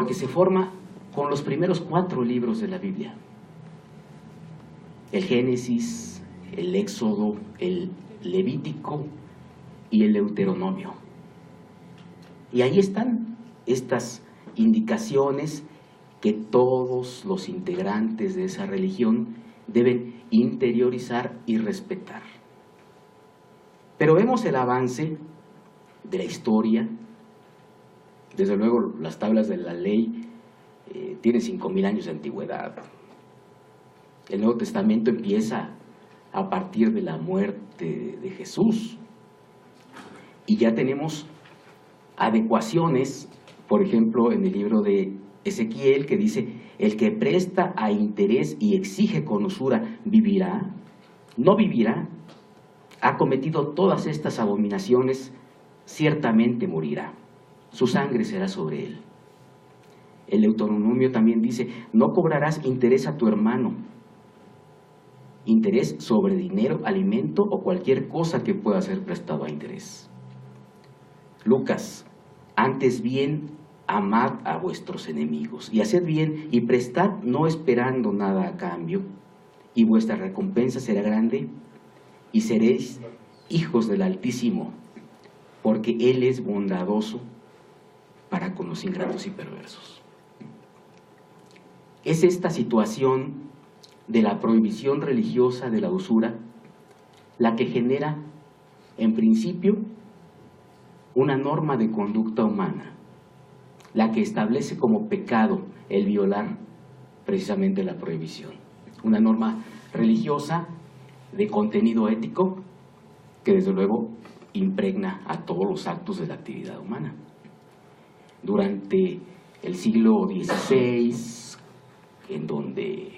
porque se forma con los primeros 4 libros de la Biblia: el Génesis, el Éxodo, el Levítico y el Deuteronomio. Y ahí están estas indicaciones que todos los integrantes de esa religión deben interiorizar y respetar. Pero vemos el avance de la historia. Desde luego, las tablas de la ley tienen 5,000 años de antigüedad. El Nuevo Testamento empieza a partir de la muerte de Jesús. Y ya tenemos adecuaciones, por ejemplo, en el libro de Ezequiel, que dice: el que presta a interés y exige con usura, ¿vivirá? ¿No vivirá? Ha cometido todas estas abominaciones, ciertamente morirá. Su sangre será sobre él. El Deuteronomio también dice: no cobrarás interés a tu hermano, interés sobre dinero, alimento o cualquier cosa que pueda ser prestado a interés. Lucas: antes bien, amad a vuestros enemigos y haced bien y prestad no esperando nada a cambio, y vuestra recompensa será grande y seréis hijos del Altísimo, porque Él es bondadoso para con los ingratos y perversos. Es esta situación de la prohibición religiosa de la usura la que genera, en principio, una norma de conducta humana, la que establece como pecado el violar precisamente la prohibición. Una norma religiosa de contenido ético que desde luego impregna a todos los actos de la actividad humana. Durante el siglo XVI, en donde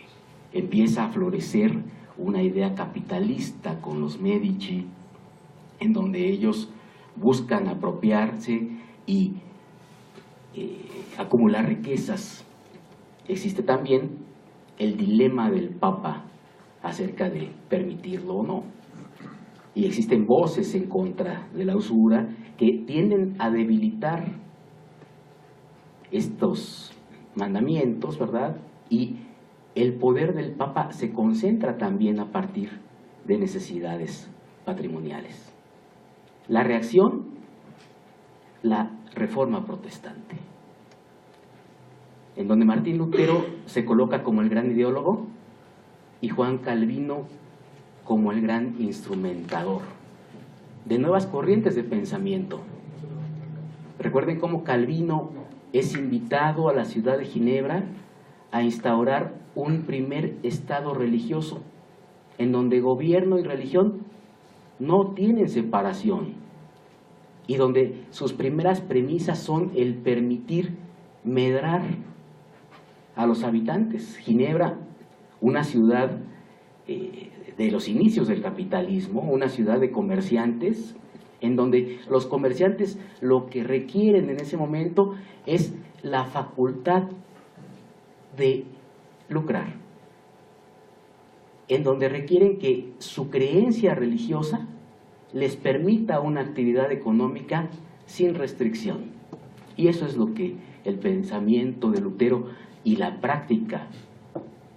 empieza a florecer una idea capitalista con los Medici, en donde ellos buscan apropiarse y acumular riquezas, existe también el dilema del Papa acerca de permitirlo o no. Y existen voces en contra de la usura que tienden a debilitar estos mandamientos, ¿verdad? Y el poder del Papa se concentra también a partir de necesidades patrimoniales. La reacción: la Reforma Protestante, en donde Martín Lutero se coloca como el gran ideólogo y Juan Calvino como el gran instrumentador de nuevas corrientes de pensamiento. Recuerden cómo Calvino es invitado a la ciudad de Ginebra a instaurar un primer estado religioso, en donde gobierno y religión no tienen separación, y donde sus primeras premisas son el permitir medrar a los habitantes. Ginebra, una ciudad de los inicios del capitalismo, una ciudad de comerciantes, en donde los comerciantes lo que requieren en ese momento es la facultad de lucrar, en donde requieren que su creencia religiosa les permita una actividad económica sin restricción. Y eso es lo que el pensamiento de Lutero y la práctica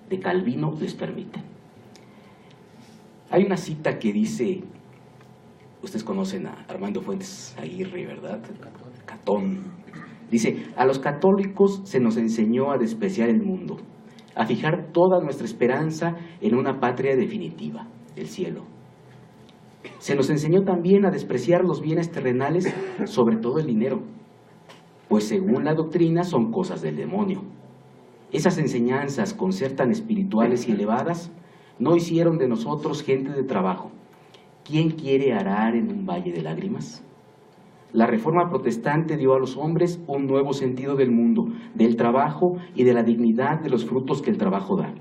de Calvino les permiten. Hay una cita que dice, ustedes conocen a Armando Fuentes Aguirre, ¿verdad? Catón. Dice: a los católicos se nos enseñó a despreciar el mundo, a fijar toda nuestra esperanza en una patria definitiva, el cielo. Se nos enseñó también a despreciar los bienes terrenales, sobre todo el dinero, pues según la doctrina son cosas del demonio. Esas enseñanzas, con ser tan espirituales y elevadas, no hicieron de nosotros gente de trabajo. ¿Quién quiere arar en un valle de lágrimas? La Reforma Protestante dio a los hombres un nuevo sentido del mundo, del trabajo y de la dignidad de los frutos que el trabajo da.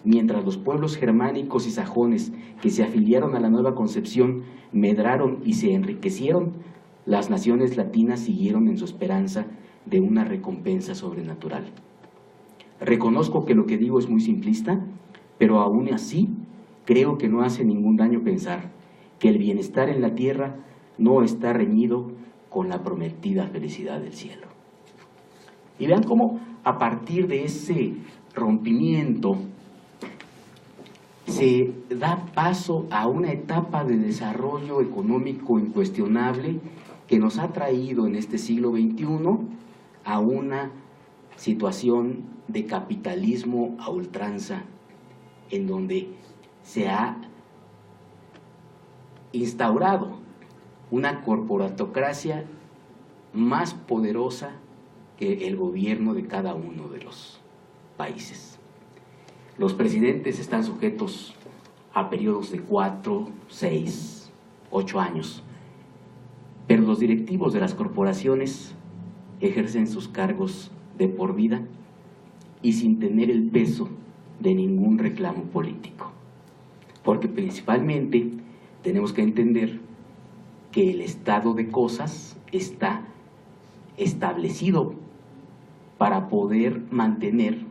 Mientras los pueblos germánicos y sajones que se afiliaron a la nueva concepción medraron y se enriquecieron, las naciones latinas siguieron en su esperanza de una recompensa sobrenatural. Reconozco que lo que digo es muy simplista, pero aún así creo que no hace ningún daño pensar que el bienestar en la tierra no está reñido con la prometida felicidad del cielo. Y vean cómo a partir de ese rompimiento se da paso a una etapa de desarrollo económico incuestionable que nos ha traído en este siglo XXI a una situación de capitalismo a ultranza, en donde se ha instaurado una corporatocracia más poderosa que el gobierno de cada uno de los países. Los presidentes están sujetos a periodos de 4, 6, 8 años, pero los directivos de las corporaciones ejercen sus cargos de por vida y sin tener el peso de ningún reclamo político, porque principalmente tenemos que entender que el estado de cosas está establecido para poder mantener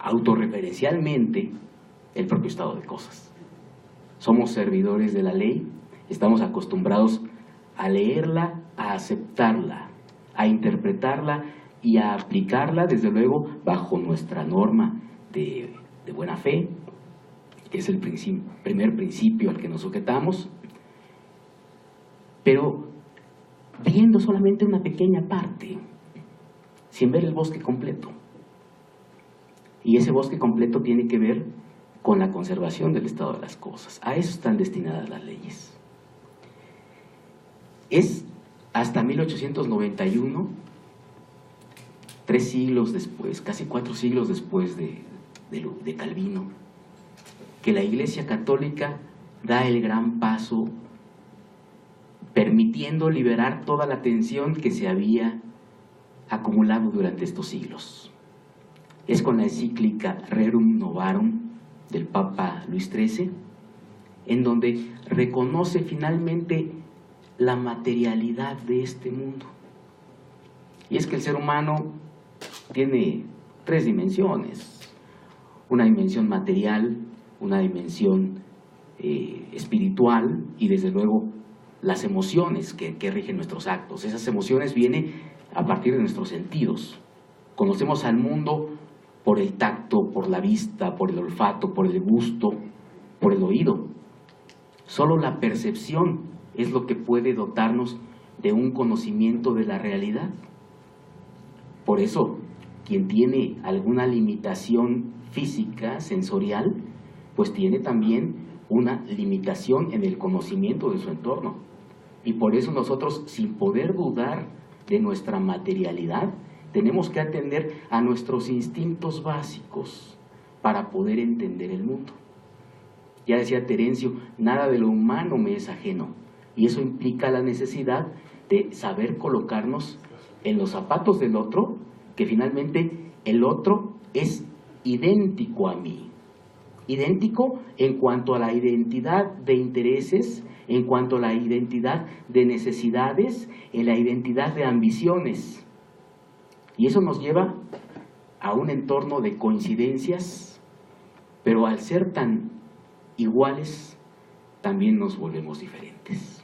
autorreferencialmente el propio estado de cosas. Somos servidores de la ley, estamos acostumbrados a leerla, a aceptarla, a interpretarla y a aplicarla, desde luego, bajo nuestra norma de buena fe, que es el primer principio al que nos sujetamos, pero viendo solamente una pequeña parte, sin ver el bosque completo. Y ese bosque completo tiene que ver con la conservación del estado de las cosas. A eso están destinadas las leyes. Es hasta 1891, 3 siglos después, casi 4 siglos después de Calvino, que la Iglesia Católica da el gran paso permitiendo liberar toda la tensión que se había acumulado durante estos siglos. Es con la encíclica Rerum Novarum del Papa Luis XIII, en donde reconoce finalmente la materialidad de este mundo. Y es que el ser humano tiene 3 dimensiones: una dimensión material, una dimensión espiritual y desde luego las emociones que rigen nuestros actos. Esas emociones vienen a partir de nuestros sentidos. Conocemos al mundo por el tacto, por la vista, por el olfato, por el gusto, por el oído. Solo la percepción es lo que puede dotarnos de un conocimiento de la realidad. Por eso, quien tiene alguna limitación física, sensorial, pues tiene también una limitación en el conocimiento de su entorno. Y por eso nosotros, sin poder dudar de nuestra materialidad, tenemos que atender a nuestros instintos básicos para poder entender el mundo. Ya decía Terencio, nada de lo humano me es ajeno, y eso implica la necesidad de saber colocarnos en los zapatos del otro, que finalmente el otro es idéntico a mí. Idéntico en cuanto a la identidad de intereses, en cuanto a la identidad de necesidades, en la identidad de ambiciones. Y eso nos lleva a un entorno de coincidencias, pero al ser tan iguales, también nos volvemos diferentes.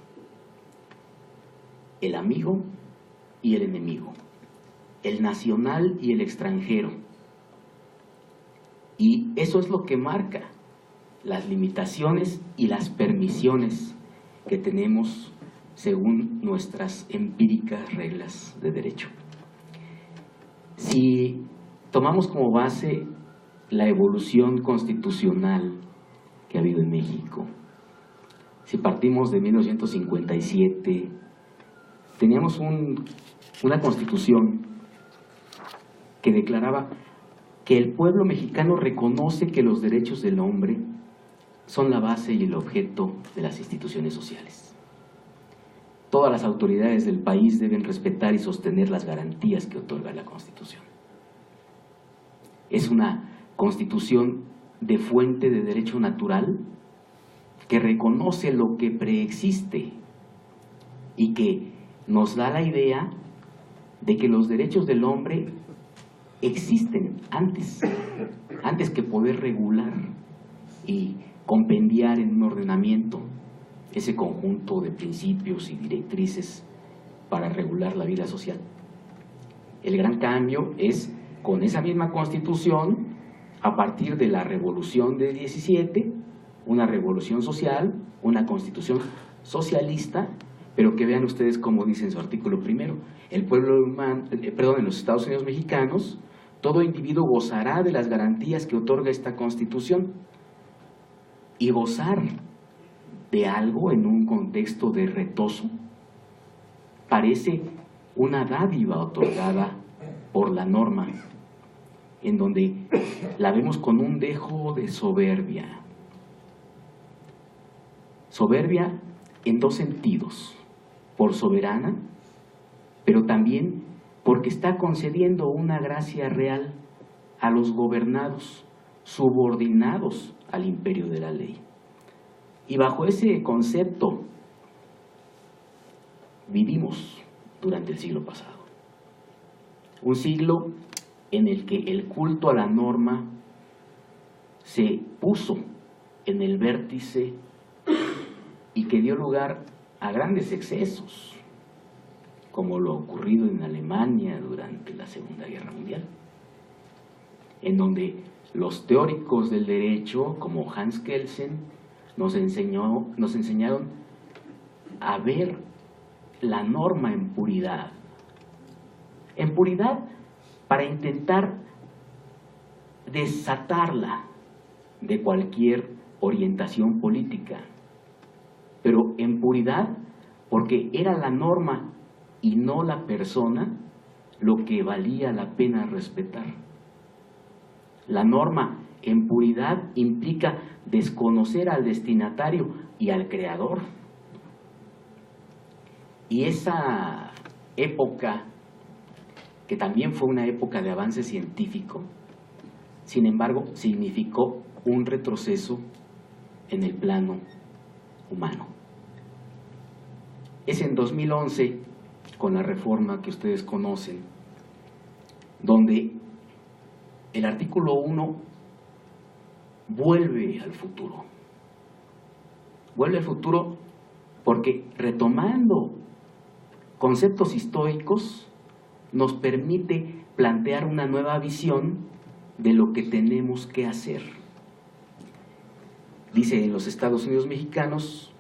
El amigo y el enemigo, el nacional y el extranjero. Y eso es lo que marca las limitaciones y las permisiones que tenemos según nuestras empíricas reglas de derecho. Si tomamos como base la evolución constitucional que ha habido en México, si partimos de 1957, teníamos una constitución que declaraba que el pueblo mexicano reconoce que los derechos del hombre son la base y el objeto de las instituciones sociales. Todas las autoridades del país deben respetar y sostener las garantías que otorga la Constitución. Es una Constitución de fuente de derecho natural que reconoce lo que preexiste y que nos da la idea de que los derechos del hombre existen antes que poder regular y compendiar en un ordenamiento ese conjunto de principios y directrices para regular la vida social. El gran cambio es con esa misma Constitución, a partir de la Revolución del 17, una revolución social, una Constitución socialista, pero que vean ustedes cómo dice en su artículo primero, el pueblo humano, en los Estados Unidos mexicanos, todo individuo gozará de las garantías que otorga esta Constitución. Y gozar de algo en un contexto de retozo parece una dádiva otorgada por la norma, en donde la vemos con un dejo de soberbia. Soberbia en dos sentidos, por soberana, pero también porque está concediendo una gracia real a los gobernados, subordinados al imperio de la ley. Y bajo ese concepto vivimos durante el siglo pasado. Un siglo en el que el culto a la norma se puso en el vértice y que dio lugar a grandes excesos, como lo ocurrido en Alemania durante la Segunda Guerra Mundial, en donde los teóricos del derecho, como Hans Kelsen, nos enseñaron a ver la norma en puridad para intentar desatarla de cualquier orientación política, pero en puridad porque era la norma y no la persona lo que valía la pena respetar. La norma en puridad implica desconocer al destinatario y al creador. Y esa época, que también fue una época de avance científico, sin embargo, significó un retroceso en el plano humano. Es en 2011, con la reforma que ustedes conocen, donde el artículo 1 vuelve al futuro. Vuelve al futuro porque, retomando conceptos históricos, nos permite plantear una nueva visión de lo que tenemos que hacer. Dice: en los Estados Unidos mexicanos,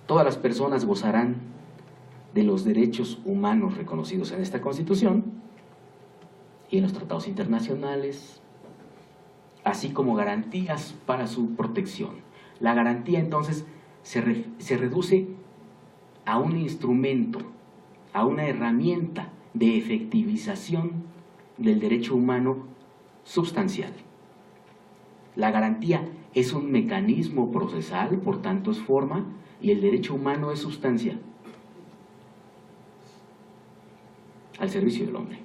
todas las personas gozarán de los derechos humanos reconocidos en esta Constitución y en los tratados internacionales, así como garantías para su protección. La garantía, entonces, se reduce a un instrumento, a una herramienta de efectivización del derecho humano sustancial. La garantía es un mecanismo procesal, por tanto es forma, y el derecho humano es sustancia, al servicio del hombre.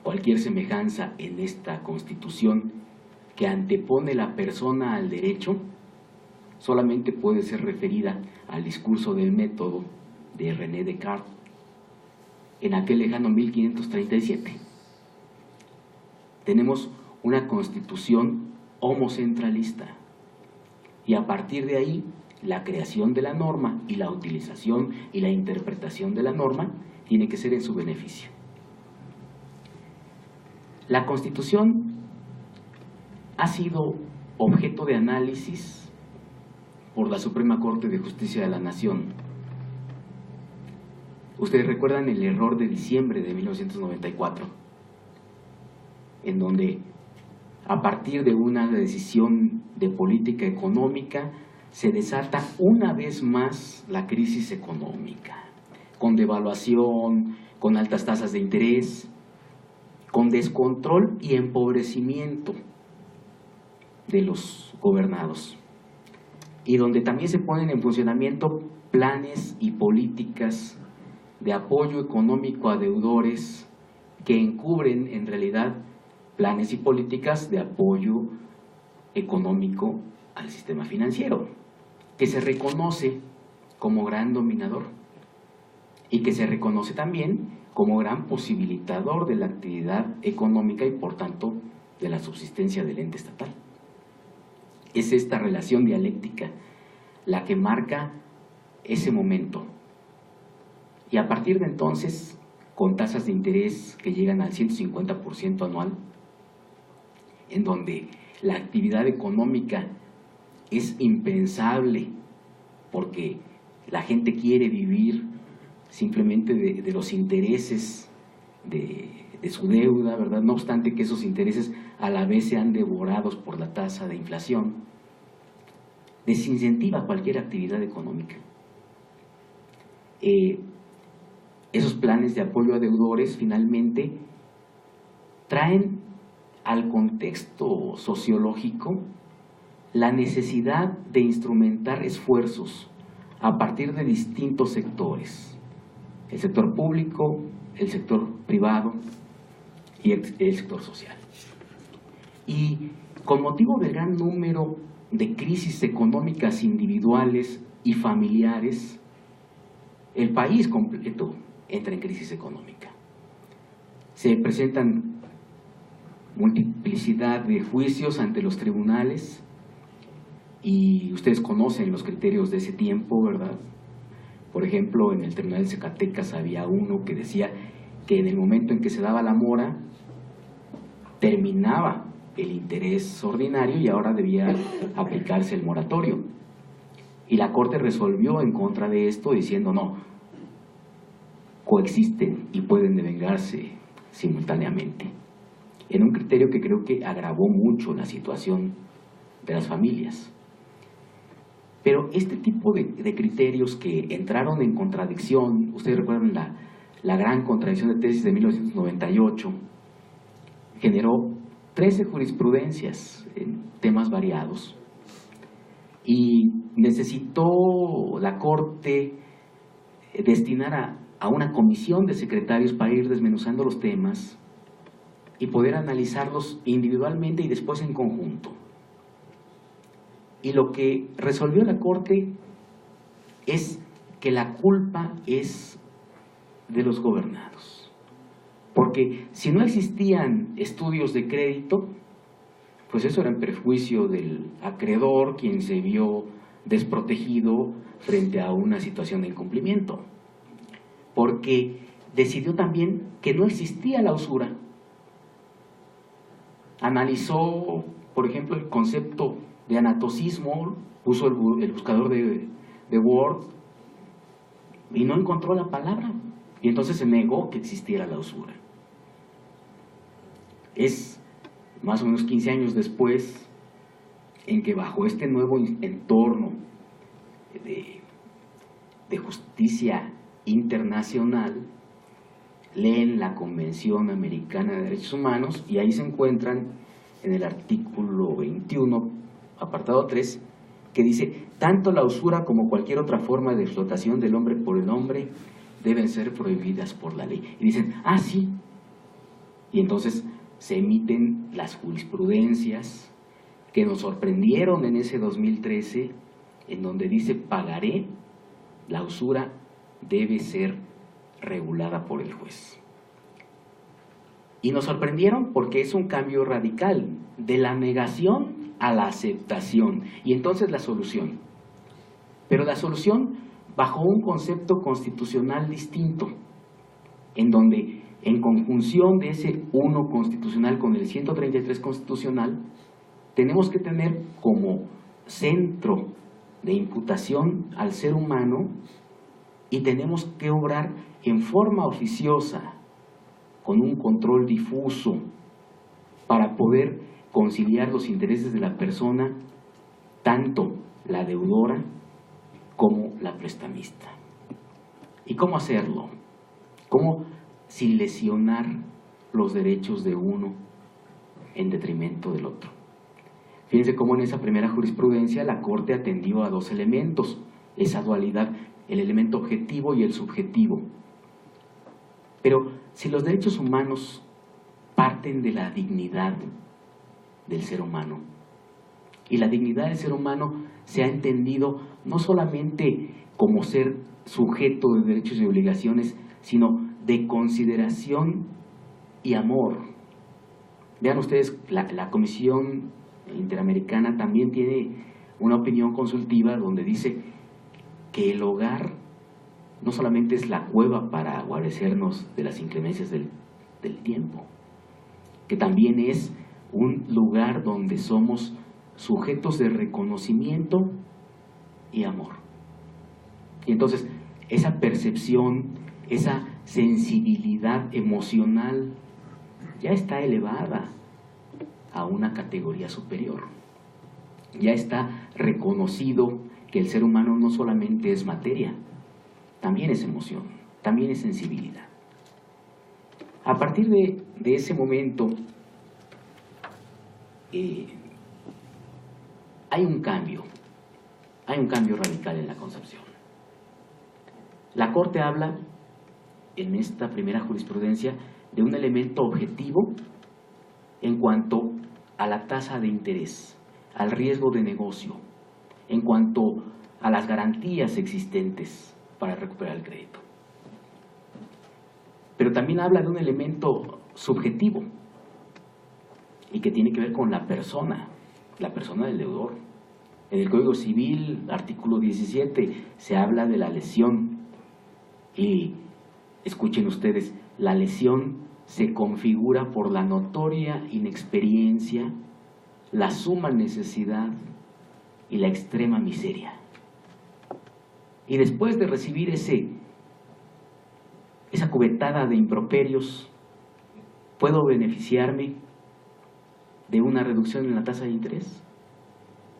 Cualquier semejanza en esta Constitución que antepone la persona al derecho solamente puede ser referida al discurso del método de René Descartes en aquel lejano 1537. Tenemos una Constitución homocentralista y a partir de ahí la creación de la norma y la utilización y la interpretación de la norma tiene que ser en su beneficio. La Constitución ha sido objeto de análisis por la Suprema Corte de Justicia de la Nación. Ustedes recuerdan el error de diciembre de 1994, en donde a partir de una decisión de política económica se desata una vez más la crisis económica, con devaluación, con altas tasas de interés, con descontrol y empobrecimiento de los gobernados, y donde también se ponen en funcionamiento planes y políticas de apoyo económico a deudores que encubren en realidad planes y políticas de apoyo económico al sistema financiero, que se reconoce como gran dominador y que se reconoce también como gran posibilitador de la actividad económica y por tanto de la subsistencia del ente estatal. Es esta relación dialéctica la que marca ese momento. Y a partir de entonces, con tasas de interés que llegan al 150% anual, en donde la actividad económica es impensable porque la gente quiere vivir simplemente de los intereses de su deuda, ¿verdad? No obstante que esos intereses a la vez sean devorados por la tasa de inflación, desincentiva cualquier actividad económica. Esos planes de apoyo a deudores finalmente traen al contexto sociológico la necesidad de instrumentar esfuerzos a partir de distintos sectores, el sector público, el sector privado y el sector social. Y con motivo del gran número de crisis económicas individuales y familiares, el país completo entra en crisis económica. Se presentan multiplicidad de juicios ante los tribunales y ustedes conocen los criterios de ese tiempo, ¿verdad? Por ejemplo, en el Tribunal de Zacatecas había uno que decía que en el momento en que se daba la mora terminaba el interés ordinario y ahora debía aplicarse el moratorio. Y la Corte resolvió en contra de esto diciendo no, coexisten y pueden devengarse simultáneamente, en un criterio que creo que agravó mucho la situación de las familias. Pero este tipo de criterios que entraron en contradicción, ustedes recuerdan la gran contradicción de tesis de 1998, generó 13 jurisprudencias en temas variados y necesitó la Corte destinar a una comisión de secretarios para ir desmenuzando los temas y poder analizarlos individualmente y después en conjunto. Y lo que resolvió la Corte es que la culpa es de los gobernados. Porque si no existían estudios de crédito, pues eso era en perjuicio del acreedor, quien se vio desprotegido frente a una situación de incumplimiento. Porque decidió también que no existía la usura. Analizó, por ejemplo, el concepto de anatocismo, puso el buscador de Word y no encontró la palabra. Y entonces se negó que existiera la usura. Es más o menos 15 años después en que bajo este nuevo entorno de justicia internacional leen la Convención Americana de Derechos Humanos y ahí se encuentran en el artículo 21, apartado 3, que dice: tanto la usura como cualquier otra forma de explotación del hombre por el hombre deben ser prohibidas por la ley. Y dicen, ah, sí. Y entonces se emiten las jurisprudencias que nos sorprendieron en ese 2013, en donde dice: pagaré, la usura debe ser regulada por el juez. Y nos sorprendieron porque es un cambio radical, de la negación a la aceptación. Y entonces la solución. Pero la solución bajo un concepto constitucional distinto, en donde en conjunción de ese 1 constitucional con el 133 constitucional, tenemos que tener como centro de imputación al ser humano y tenemos que obrar en forma oficiosa, con un control difuso, para poder conciliar los intereses de la persona, tanto la deudora como la prestamista. ¿Y cómo hacerlo? ¿Cómo sin lesionar los derechos de uno en detrimento del otro? Fíjense cómo en esa primera jurisprudencia la Corte atendió a 2 elementos, esa dualidad, el elemento objetivo y el subjetivo. Pero si los derechos humanos parten de la dignidad del ser humano, y la dignidad del ser humano se ha entendido no solamente como ser sujeto de derechos y obligaciones, sino de consideración y amor. Vean ustedes, la Comisión Interamericana también tiene una opinión consultiva donde dice que el hogar no solamente es la cueva para guarecernos de las inclemencias del tiempo, que también es un lugar donde somos sujetos de reconocimiento y amor. Y entonces esa percepción, esa sensibilidad emocional ya está elevada a una categoría superior. Ya está reconocido que el ser humano no solamente es materia, también es emoción, también es sensibilidad. A partir de ese momento hay un cambio radical en la concepción. La Corte habla en esta primera jurisprudencia de un elemento objetivo en cuanto a la tasa de interés, al riesgo de negocio, en cuanto a las garantías existentes para recuperar el crédito. Pero también habla de un elemento subjetivo y que tiene que ver con la persona del deudor. En el Código Civil, artículo 17, se habla de la lesión. Y escuchen ustedes, la lesión se configura por la notoria inexperiencia, la suma necesidad y la extrema miseria. Y después de recibir esa cubetada de improperios, ¿puedo beneficiarme de una reducción en la tasa de interés?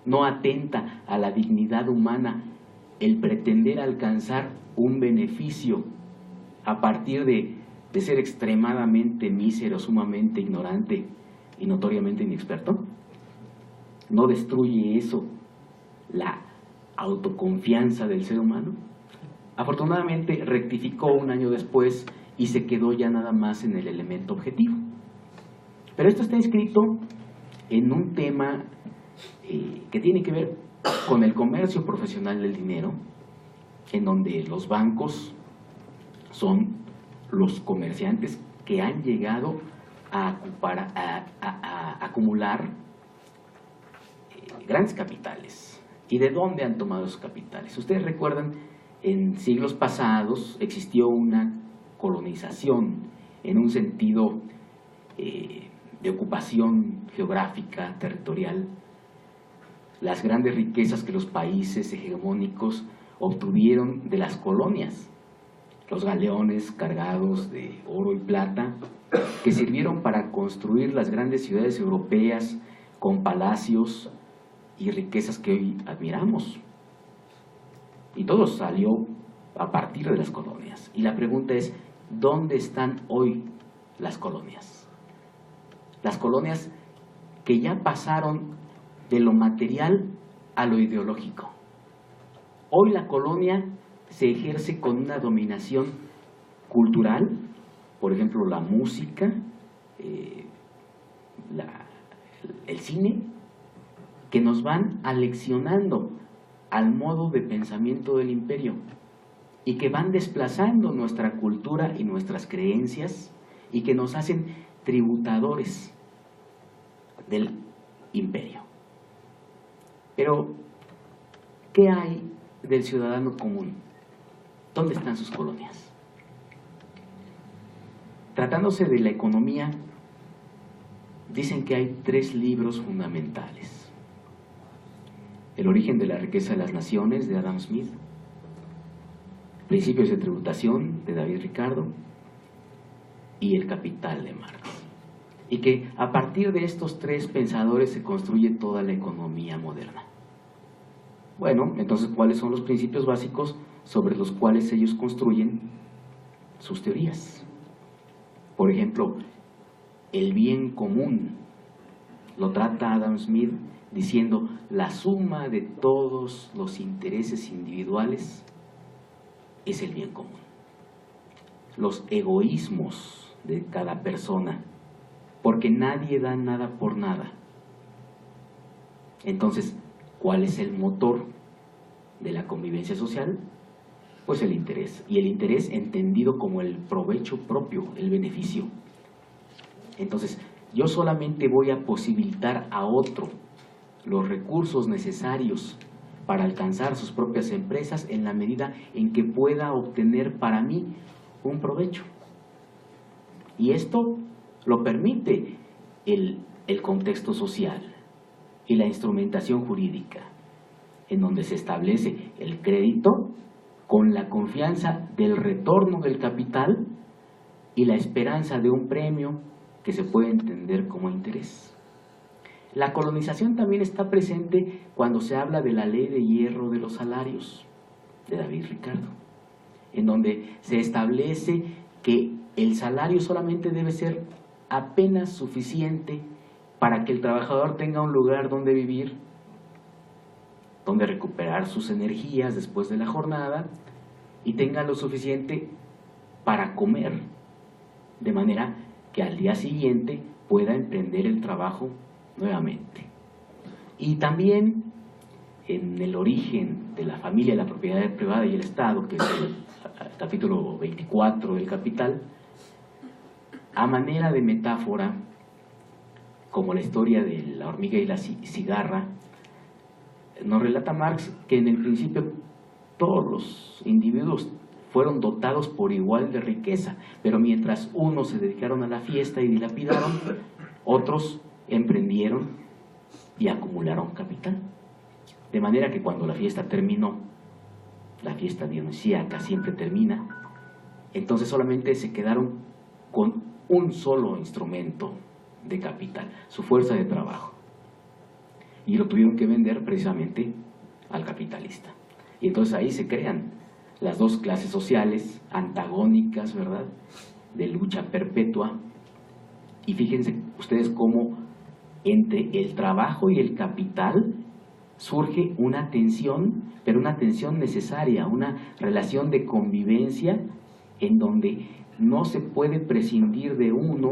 ¿No atenta a la dignidad humana el pretender alcanzar un beneficio a partir de ser extremadamente mísero, sumamente ignorante y notoriamente inexperto? ¿No destruye eso la autoconfianza del ser humano? Afortunadamente rectificó un año después y se quedó ya nada más en el elemento objetivo. Pero esto está inscrito en un tema que tiene que ver con el comercio profesional del dinero, en donde los bancos son los comerciantes que han llegado a acumular grandes capitales. ¿Y de dónde han tomado esos capitales? Ustedes recuerdan, en siglos pasados existió una colonización en un sentido de ocupación geográfica, territorial. Las grandes riquezas que los países hegemónicos obtuvieron de las colonias, los galeones cargados de oro y plata, que sirvieron para construir las grandes ciudades europeas con palacios y riquezas que hoy admiramos. Y todo salió a partir de las colonias. Y la pregunta es, ¿dónde están hoy las colonias? Las colonias que ya pasaron de lo material a lo ideológico. Hoy la colonia se ejerce con una dominación cultural, por ejemplo la música, el cine, que nos van aleccionando al modo de pensamiento del imperio y que van desplazando nuestra cultura y nuestras creencias y que nos hacen tributadores del imperio. Pero, ¿qué hay del ciudadano común? ¿Dónde están sus colonias? Tratándose de la economía, dicen que hay 3 libros fundamentales. El origen de la riqueza de las naciones, de Adam Smith. Principios de tributación, de David Ricardo. Y El Capital, de Marx. Y que a partir de estos 3 pensadores se construye toda la economía moderna. Bueno, entonces, ¿cuáles son los principios básicos sobre los cuales ellos construyen sus teorías? Por ejemplo, el bien común lo trata Adam Smith diciendo: la suma de todos los intereses individuales es el bien común. Los egoísmos de cada persona, porque nadie da nada por nada. Entonces, ¿cuál es el motor de la convivencia social? Pues el interés, y el interés entendido como el provecho propio, el beneficio. Entonces, yo solamente voy a posibilitar a otro los recursos necesarios para alcanzar sus propias empresas en la medida en que pueda obtener para mí un provecho. Y esto lo permite el contexto social y la instrumentación jurídica, en donde se establece el crédito con la confianza del retorno del capital y la esperanza de un premio que se puede entender como interés. La colonización también está presente cuando se habla de la ley de hierro de los salarios de David Ricardo, en donde se establece que el salario solamente debe ser apenas suficiente para que el trabajador tenga un lugar donde vivir, donde recuperar sus energías después de la jornada y tenga lo suficiente para comer, de manera que al día siguiente pueda emprender el trabajo nuevamente. Y también en el origen de la familia, la propiedad privada y el Estado, que es el capítulo 24 del Capital, a manera de metáfora, como la historia de la hormiga y la cigarra, nos relata Marx que en el principio todos los individuos fueron dotados por igual de riqueza, pero mientras unos se dedicaron a la fiesta y dilapidaron, otros emprendieron y acumularon capital. De manera que cuando la fiesta terminó, la fiesta dionisíaca siempre termina, entonces solamente se quedaron con un solo instrumento de capital, su fuerza de trabajo, y lo tuvieron que vender precisamente al capitalista. Y entonces ahí se crean las dos clases sociales antagónicas, ¿verdad?, de lucha perpetua. Y fíjense ustedes cómo entre el trabajo y el capital surge una tensión, pero una tensión necesaria, una relación de convivencia en donde no se puede prescindir de uno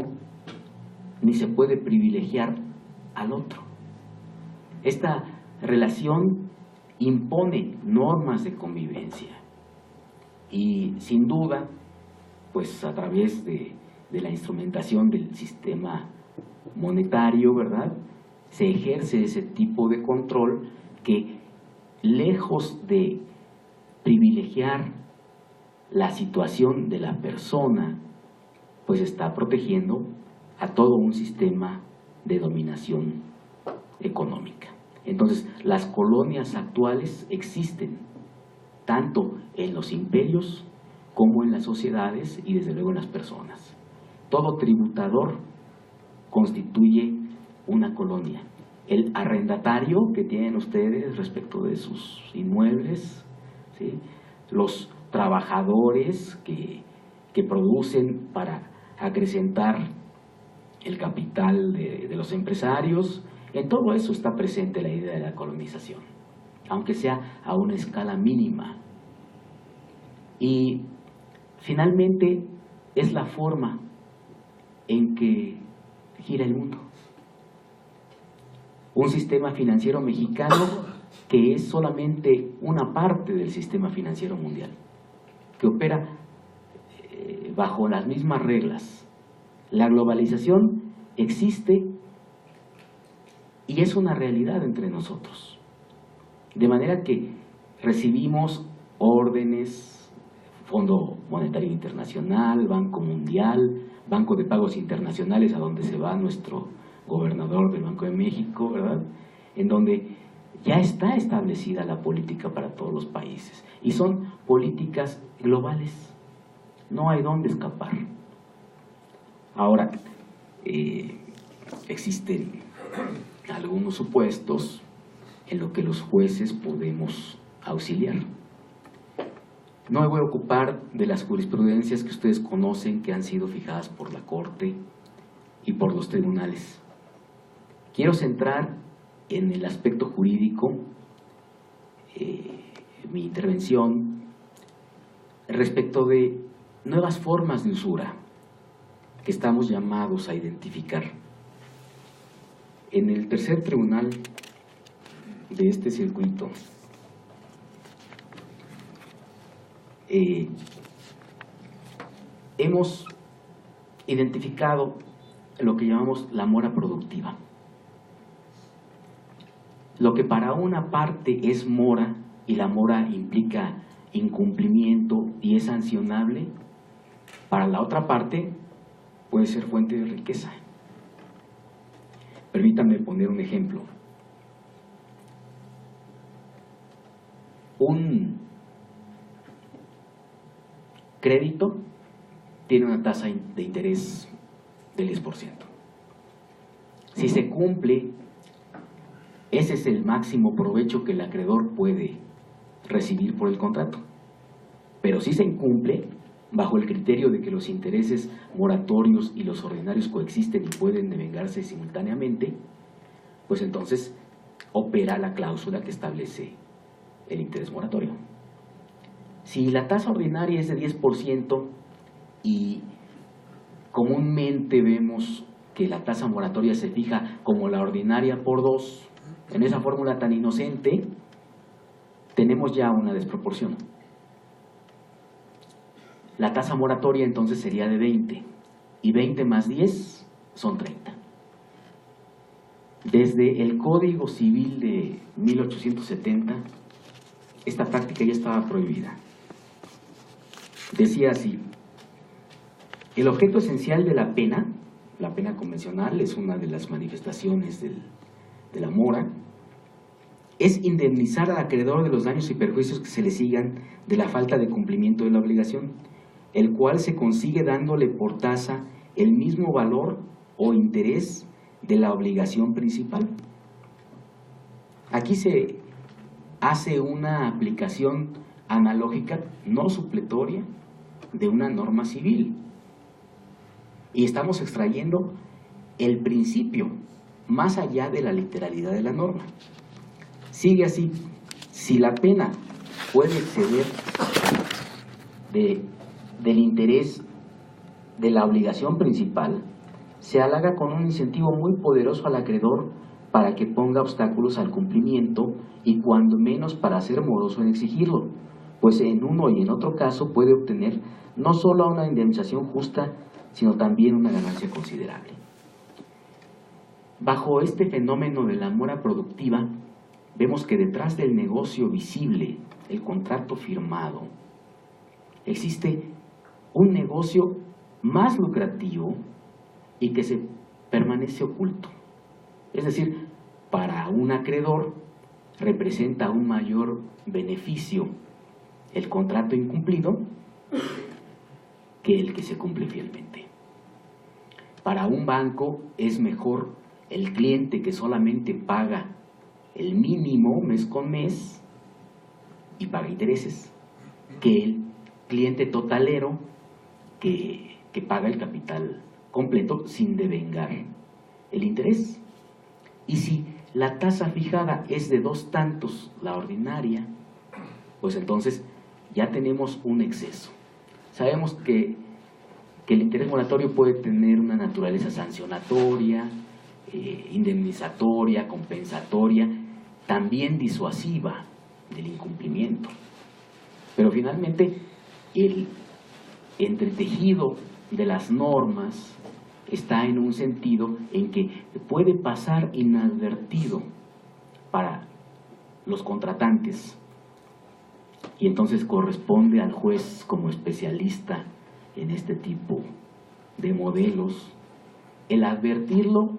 ni se puede privilegiar al otro. Esta relación impone normas de convivencia y sin duda, pues a través de la instrumentación del sistema monetario, ¿verdad?, se ejerce ese tipo de control que, lejos de privilegiar la situación de la persona, pues está protegiendo a todo un sistema de dominación económica. Entonces, las colonias actuales existen tanto en los imperios como en las sociedades y desde luego en las personas. Todo tributador constituye una colonia. El arrendatario que tienen ustedes respecto de sus inmuebles, ¿sí?, los trabajadores que producen para acrecentar el capital de los empresarios, en todo eso está presente la idea de la colonización, aunque sea a una escala mínima. Y finalmente es la forma en que gira el mundo. Un sistema financiero mexicano que es solamente una parte del sistema financiero mundial, que opera bajo las mismas reglas. La globalización existe y es una realidad entre nosotros, de manera que recibimos órdenes, Fondo Monetario Internacional, Banco Mundial, Banco de Pagos Internacionales, a donde se va nuestro gobernador del Banco de México, ¿verdad?, en donde ya está establecida la política para todos los países y son políticas globales, no hay dónde escapar. Ahora, existen algunos supuestos en los que los jueces podemos auxiliar. No me voy a ocupar de las jurisprudencias que ustedes conocen, que han sido fijadas por la Corte y por los tribunales. Quiero centrar en el aspecto jurídico mi intervención respecto de nuevas formas de usura que estamos llamados a identificar. En el tercer tribunal de este circuito hemos identificado lo que llamamos la mora productiva. lo que para una parte es mora, y la mora implica incumplimiento y es sancionable, para la otra parte puede ser fuente de riqueza. Permítanme poner un ejemplo. Un crédito tiene una tasa de interés del 10%. Si se cumple, ese es el máximo provecho que el acreedor puede recibir por el contrato. Pero si se incumple, bajo el criterio de que los intereses moratorios y los ordinarios coexisten y pueden devengarse simultáneamente, pues entonces opera la cláusula que establece el interés moratorio. Si la tasa ordinaria es de 10% y comúnmente vemos que la tasa moratoria se fija como la ordinaria por 2, en esa fórmula tan inocente tenemos ya una desproporción. La tasa moratoria entonces sería de 20 y 20 más 10 son 30. Desde el Código Civil de 1870 esta práctica ya estaba prohibida. Decía así: el objeto esencial de la pena convencional, es una de las manifestaciones de la mora, es indemnizar al acreedor de los daños y perjuicios que se le sigan de la falta de cumplimiento de la obligación, el cual se consigue dándole por tasa el mismo valor o interés de la obligación principal. Aquí se hace una aplicación analógica, no supletoria, de una norma civil. Y estamos extrayendo el principio, más allá de la literalidad de la norma. Sigue así: si la pena puede exceder del interés de la obligación principal, se halaga con un incentivo muy poderoso al acreedor para que ponga obstáculos al cumplimiento y cuando menos para ser moroso en exigirlo, pues en uno y en otro caso puede obtener no solo una indemnización justa, sino también una ganancia considerable. Bajo este fenómeno de la mora productiva, vemos que detrás del negocio visible, el contrato firmado, existe un negocio más lucrativo y que se permanece oculto. Es decir, para un acreedor representa un mayor beneficio el contrato incumplido que el que se cumple fielmente. Para un banco es mejor el cliente que solamente paga el mínimo mes con mes y paga intereses, que el cliente totalero que paga el capital completo sin devengar el interés. Y si la tasa fijada es de 2 tantos la ordinaria, pues entonces ya tenemos un exceso. Sabemos que el interés moratorio puede tener una naturaleza sancionatoria, indemnizatoria, compensatoria, también disuasiva del incumplimiento. Pero finalmente el entretejido de las normas está en un sentido en que puede pasar inadvertido para los contratantes y entonces corresponde al juez como especialista en este tipo de modelos el advertirlo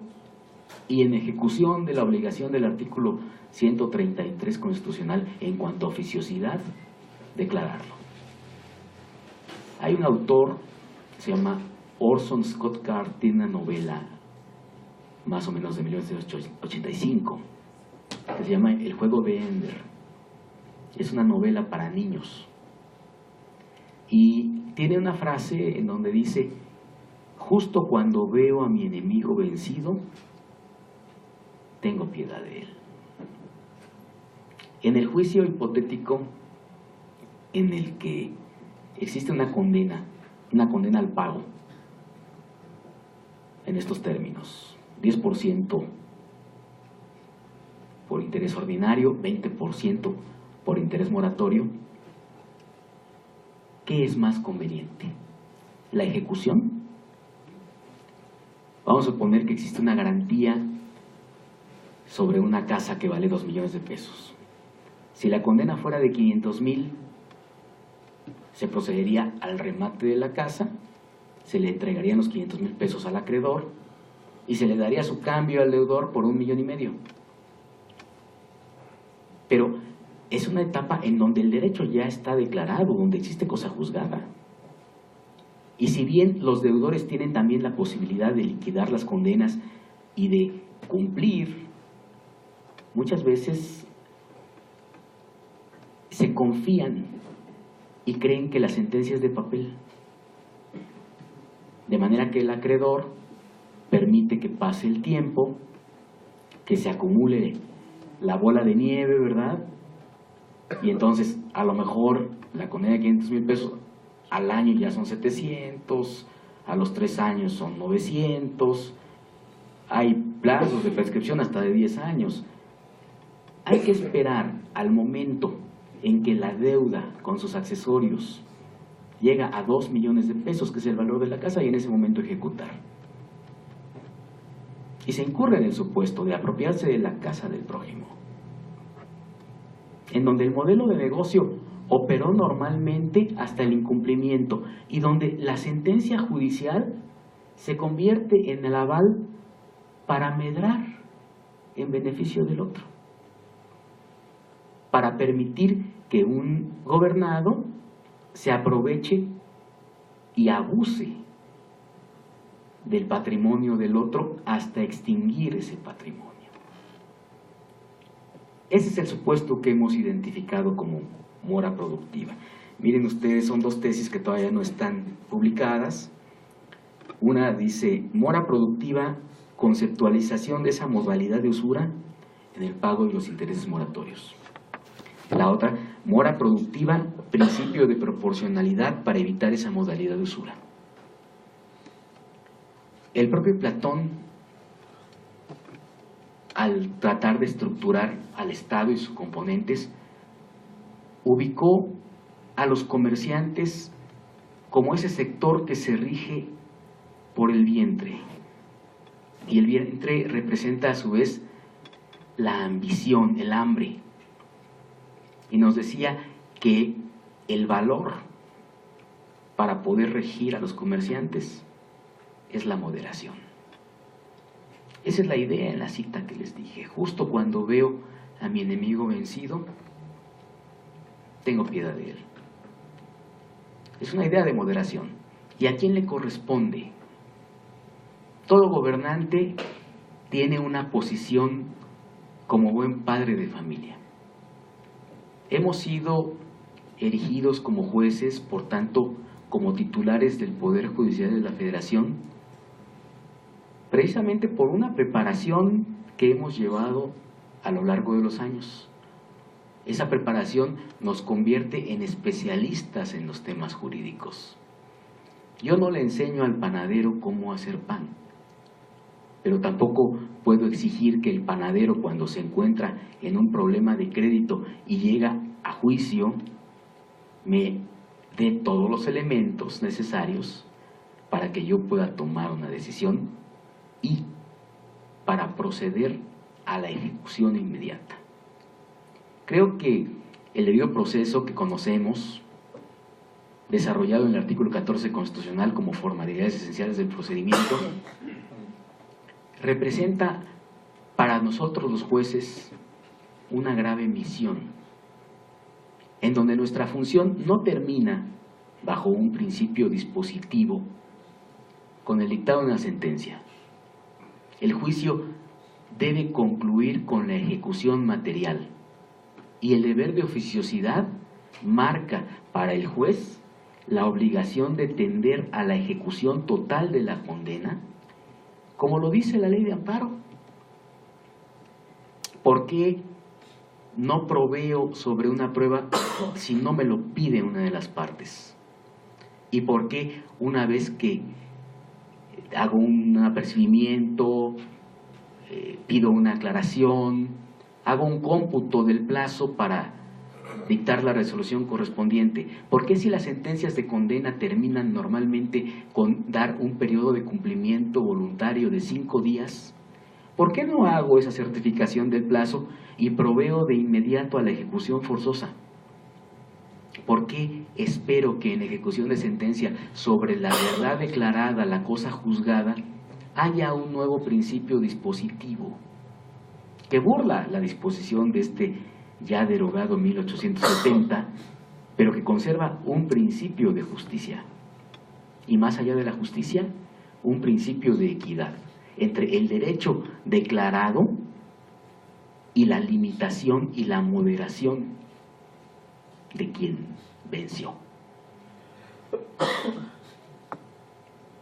y en ejecución de la obligación del artículo 133 constitucional en cuanto a oficiosidad, declararlo. Hay un autor que se llama Orson Scott Card, tiene una novela más o menos de 1985 que se llama El juego de Ender. Es una novela para niños y tiene una frase en donde dice: justo cuando veo a mi enemigo vencido, tengo piedad de él. En el juicio hipotético en el que existe una condena al pago en estos términos: 10% por interés ordinario, 20% por interés moratorio, ¿qué es más conveniente? ¿La ejecución? Vamos a suponer que existe una garantía sobre una casa que vale 2 millones de pesos. Si la condena fuera de 500,000, se procedería al remate de la casa, se le entregarían los 500,000 pesos al acreedor y se le daría su cambio al deudor por 1,5 millones. Pero es una etapa en donde el derecho ya está declarado, donde existe cosa juzgada. Y si bien los deudores tienen también la posibilidad de liquidar las condenas y de cumplir, muchas veces se confían y creen que la sentencia es de papel. De manera que el acreedor permite que pase el tiempo, que se acumule la bola de nieve, ¿verdad? Y entonces a lo mejor la condena de 500,000 pesos al año ya son 700, a los 3 años son 900, hay plazos de prescripción hasta de 10 años. Hay que esperar al momento en que la deuda con sus accesorios llega a 2 millones de pesos, que es el valor de la casa, y en ese momento ejecutar. Y se incurre en el supuesto de apropiarse de la casa del prójimo, en donde el modelo de negocio operó normalmente hasta el incumplimiento y donde la sentencia judicial se convierte en el aval para medrar en beneficio del otro, para permitir que un gobernado se aproveche y abuse del patrimonio del otro hasta extinguir ese patrimonio. Ese es el supuesto que hemos identificado como mora productiva. Miren ustedes, son 2 tesis que todavía no están publicadas. Una dice: mora productiva, conceptualización de esa modalidad de usura en el pago de los intereses moratorios. La otra, mora productiva, principio de proporcionalidad para evitar esa modalidad de usura. El propio Platón, al tratar de estructurar al Estado y sus componentes, ubicó a los comerciantes como ese sector que se rige por el vientre. Y el vientre representa a su vez la ambición, el hambre. Y nos decía que el valor para poder regir a los comerciantes es la moderación. Esa es la idea en la cita que les dije. Justo cuando veo a mi enemigo vencido, tengo piedad de él. Es una idea de moderación. ¿Y a quién le corresponde? Todo gobernante tiene una posición como buen padre de familia. Hemos sido erigidos como jueces, por tanto, como titulares del Poder Judicial de la Federación, precisamente por una preparación que hemos llevado a lo largo de los años. Esa preparación nos convierte en especialistas en los temas jurídicos. Yo no le enseño al panadero cómo hacer pan, pero tampoco puedo exigir que el panadero, cuando se encuentra en un problema de crédito y llega a juicio, me dé todos los elementos necesarios para que yo pueda tomar una decisión y para proceder a la ejecución inmediata. Creo que el debido proceso que conocemos, desarrollado en el artículo 14 constitucional como formalidades esenciales del procedimiento, representa para nosotros los jueces una grave misión, en donde nuestra función no termina bajo un principio dispositivo con el dictado de una sentencia. El juicio debe concluir con la ejecución material, y el deber de oficiosidad marca para el juez la obligación de tender a la ejecución total de la condena, como lo dice la ley de amparo. ¿Por qué no proveo sobre una prueba si no me lo pide una de las partes? ¿Y por qué una vez que hago un apercibimiento, pido una aclaración, hago un cómputo del plazo para dictar la resolución correspondiente? ¿Por qué, si las sentencias de condena terminan normalmente con dar un periodo de cumplimiento voluntario de 5 días, ¿Por qué no hago esa certificación del plazo y proveo de inmediato a la ejecución forzosa? ¿Por qué espero que en ejecución de sentencia sobre la verdad declarada, la cosa juzgada, haya un nuevo principio dispositivo que burla la disposición de este ya derogado 1870, pero que conserva un principio de justicia? Y más allá de la justicia, un principio de equidad entre el derecho declarado y la limitación y la moderación de quien venció.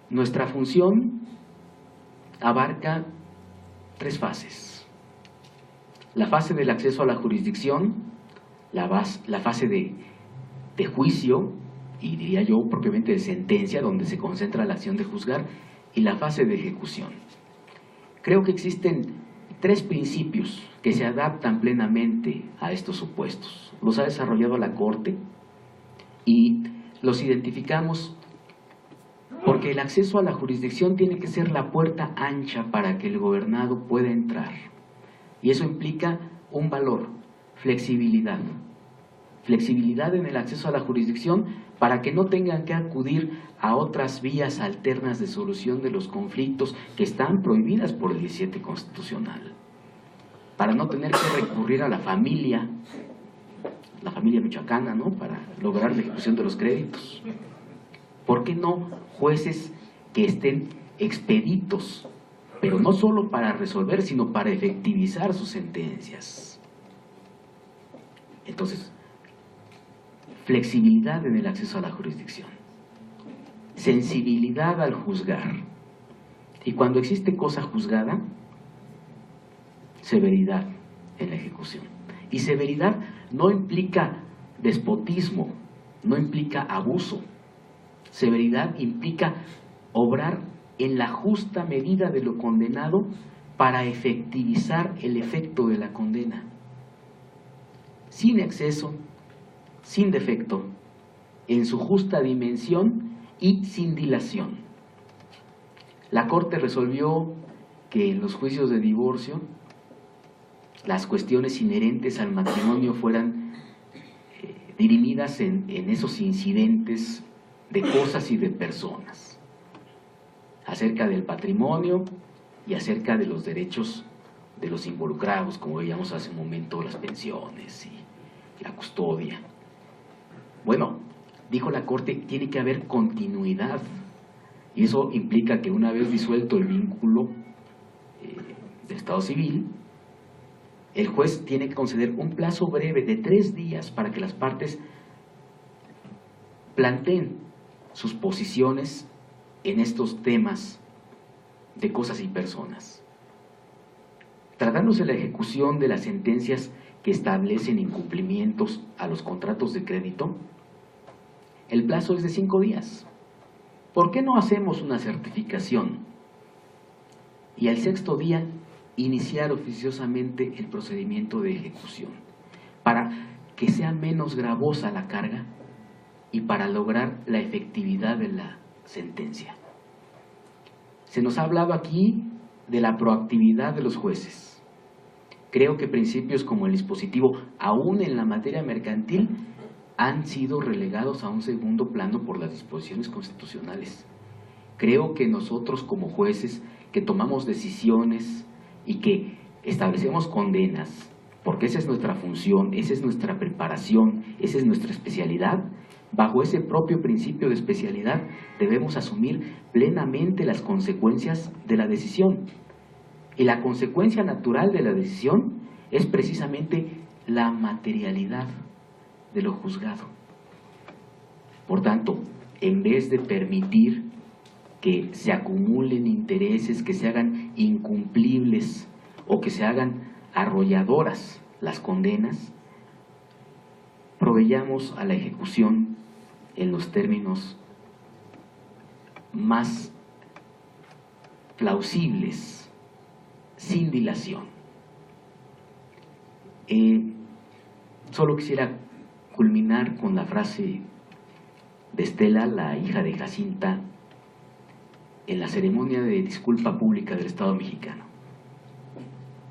Nuestra función abarca 3 fases: la fase del acceso a la jurisdicción, la fase de juicio, y diría yo propiamente de sentencia, donde se concentra la acción de juzgar, y la fase de ejecución. Creo que existen 3 principios que se adaptan plenamente a estos supuestos. Los ha desarrollado la Corte y los identificamos porque el acceso a la jurisdicción tiene que ser la puerta ancha para que el gobernado pueda entrar. Y eso implica un valor: flexibilidad. Flexibilidad en el acceso a la jurisdicción para que no tengan que acudir a otras vías alternas de solución de los conflictos que están prohibidas por el 17 constitucional. Para no tener que recurrir a la familia michoacana, ¿no?, para lograr la ejecución de los créditos. ¿Por qué no jueces que estén expeditos, pero no solo para resolver, sino para efectivizar sus sentencias? Entonces, flexibilidad en el acceso a la jurisdicción, sensibilidad al juzgar, y cuando existe cosa juzgada, severidad en la ejecución. Y severidad no implica despotismo, no implica abuso. Severidad implica obrar en la justa medida de lo condenado para efectivizar el efecto de la condena, sin exceso, sin defecto, en su justa dimensión y sin dilación. La Corte resolvió que en los juicios de divorcio las cuestiones inherentes al matrimonio fueran dirimidas en esos incidentes de cosas y de personas, acerca del patrimonio y acerca de los derechos de los involucrados, como veíamos hace un momento, las pensiones y la custodia. Bueno, dijo la Corte, tiene que haber continuidad, y eso implica que una vez disuelto el vínculo del estado civil, el juez tiene que conceder un plazo breve de 3 días para que las partes planteen sus posiciones en estos temas de cosas y personas. Tratándose de la ejecución de las sentencias que establecen incumplimientos a los contratos de crédito, el plazo es de 5 días. ¿Por qué no hacemos una certificación y al 6º día iniciar oficiosamente el procedimiento de ejecución, para que sea menos gravosa la carga y para lograr la efectividad de la sentencia? Se nos ha hablado aquí de la proactividad de los jueces. Creo que principios como el dispositivo, aún en la materia mercantil, han sido relegados a un segundo plano por las disposiciones constitucionales. Creo que nosotros como jueces que tomamos decisiones y que establecemos condenas, porque esa es nuestra función, esa es nuestra preparación, esa es nuestra especialidad, bajo ese propio principio de especialidad debemos asumir plenamente las consecuencias de la decisión. Y la consecuencia natural de la decisión es precisamente la materialidad de lo juzgado. Por tanto, en vez de permitir que se acumulen intereses, que se hagan incumplibles o que se hagan arrolladoras las condenas, proveyamos a la ejecución en los términos más plausibles, sin dilación. Solo quisiera culminar con la frase de Estela, la hija de Jacinta, en la ceremonia de disculpa pública del Estado mexicano.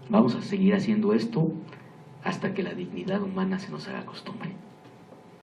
Vamos a seguir haciendo esto hasta que la dignidad humana se nos haga costumbre.